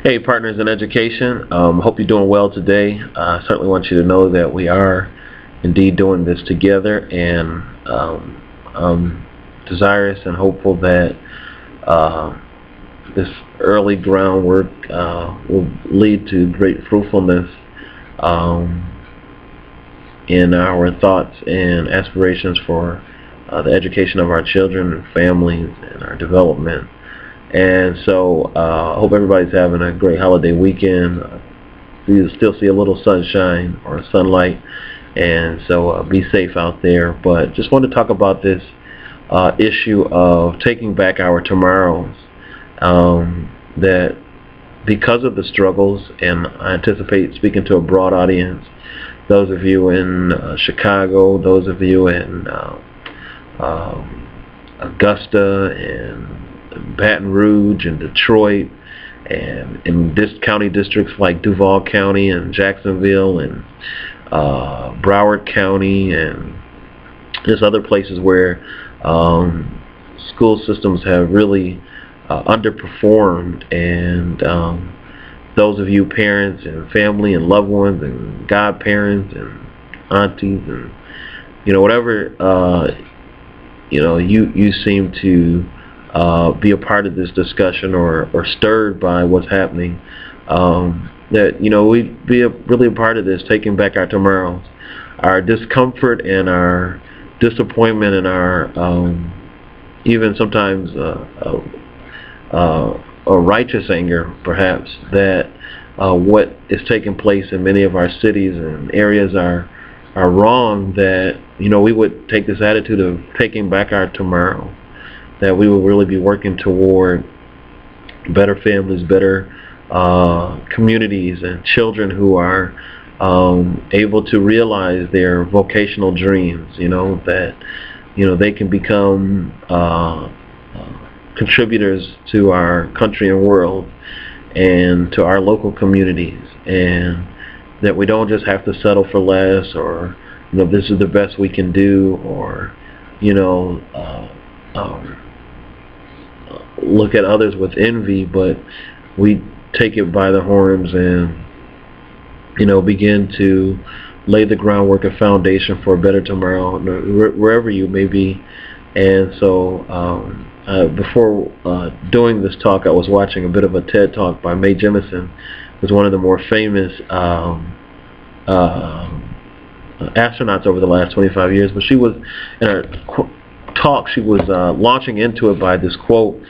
Hey, partners in education. Hope you're doing well today. I certainly want you to know that we are indeed doing this together, and I'm desirous and hopeful that this early groundwork will lead to great fruitfulness um, in our thoughts and aspirations for the education of our children and families and our development. And so I hope everybody's having a great holiday weekend. You still see a little sunshine or sunlight, and so be safe out there. But just want to talk about this issue of taking back our tomorrows. That because of the struggles, and I anticipate speaking to a broad audience, those of you in Chicago, those of you in Augusta and Baton Rouge and Detroit, and in county districts like Duval County and Jacksonville and Broward County, and there's other places where school systems have really underperformed, and those of you parents and family and loved ones and godparents and aunties and whatever you seem to be a part of this discussion or stirred by what's happening, that we'd be really a part of this, taking back our tomorrows. Our discomfort and our disappointment and our even sometimes a righteous anger, perhaps, that what is taking place in many of our cities and areas are wrong, that we would take this attitude of taking back our tomorrow, that we will really be working toward better families, better communities, and children who are able to realize their vocational dreams, that they can become contributors to our country and world and to our local communities, and that we don't just have to settle for less, or this is the best we can do, or look at others with envy, but we take it by the horns and begin to lay the groundwork, a foundation for a better tomorrow, wherever you may be. And so before doing this talk, I was watching a bit of a TED Talk by Mae Jemison, who's one of the more famous astronauts over the last 25 years. But she was, in her talk, she was launching into it by this quote: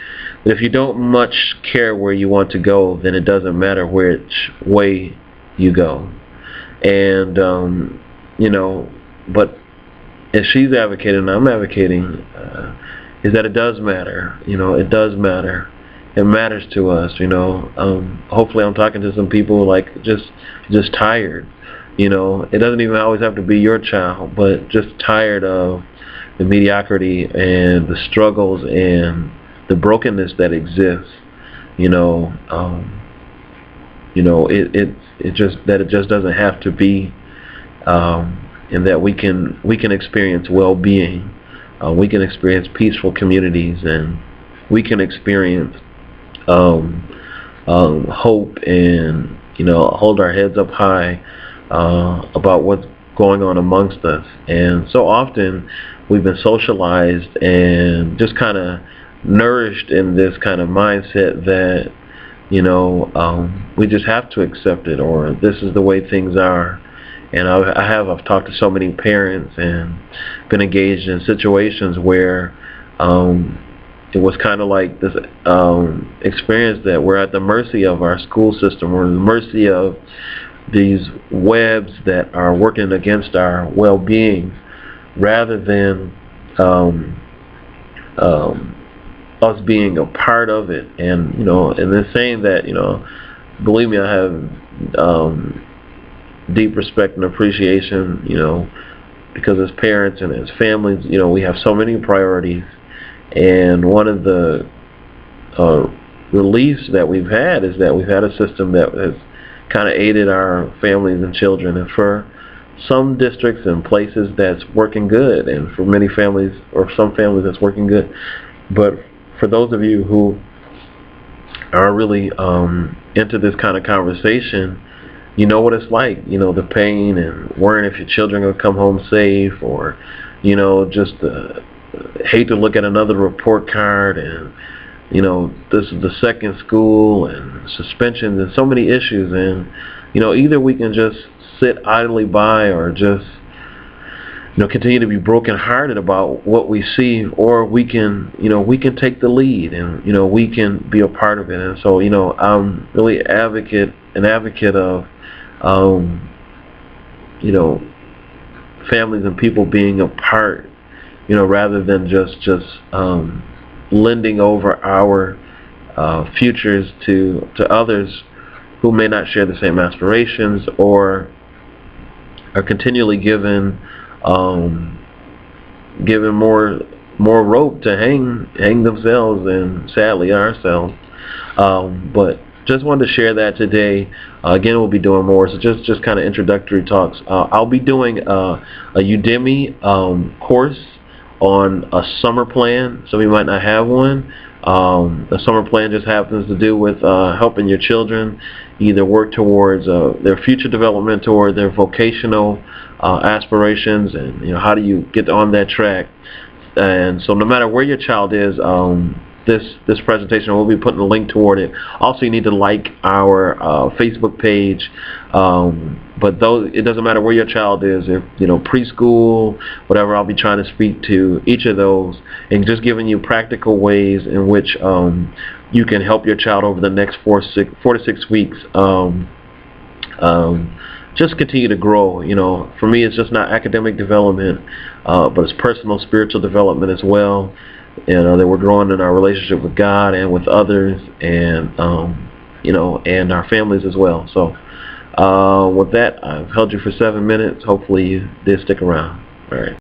if you don't much care where you want to go, then it doesn't matter which way you go. And but as she's advocating, and I'm advocating, is that it does matter. It does matter. It matters to us. Hopefully, I'm talking to some people like just tired. It doesn't even always have to be your child, but just tired of the mediocrity and the struggles and the brokenness that exists. It just doesn't have to be, and that we can experience well-being, we can experience peaceful communities, and we can experience hope, and hold our heads up high about what's going on amongst us. And so often we've been socialized and just kind of nourished in this kind of mindset that we just have to accept it, or this is the way things are. And I've talked to so many parents and been engaged in situations where it was kind of like this experience that we're at the mercy of our school system, we're at the mercy of these webs that are working against our well-being, rather than us being a part of it. And and then saying that, believe me, I have deep respect and appreciation, because as parents and as families, we have so many priorities. And one of the reliefs that we've had is that we've had a system that has kind of aided our families and children, and for some districts and places that's working good, and for many families, or some families, that's working good. But for those of you who are really into this kind of conversation, you know what it's like. You know, the pain and worrying if your children are going to come home safe, or, you know, just hate to look at another report card, and, you know, this is the second school and suspensions and so many issues. And, you know, either we can just sit idly by, or just, you know, continue to be brokenhearted about what we see, or we can, you know, we can take the lead, and, you know, we can be a part of it. And so, you know, I'm really an advocate of, you know, families and people being a part, you know, rather than just lending over our futures to others who may not share the same aspirations, or are continually given more rope to hang themselves, and sadly ourselves. But just wanted to share that today. Again, we'll be doing more, so just kind of introductory talks. I'll be doing a Udemy course on a summer plan. Some of you might not have one. The summer plan just happens to do with helping your children either work towards their future development, or their vocational aspirations, and, you know, how do you get on that track. And so no matter where your child is, this presentation, we'll be putting a link toward it. Also, you need to like our Facebook page. But it doesn't matter where your child is, if, you know, preschool, whatever. I'll be trying to speak to each of those, and just giving you practical ways in which you can help your child over the next 4 to 6 weeks. Just continue to grow. You know, for me, it's just not academic development, but it's personal, spiritual development as well. And that we're growing in our relationship with God and with others, and you know, and our families as well. So with that, I've held you for 7 minutes. Hopefully you did stick around. All right.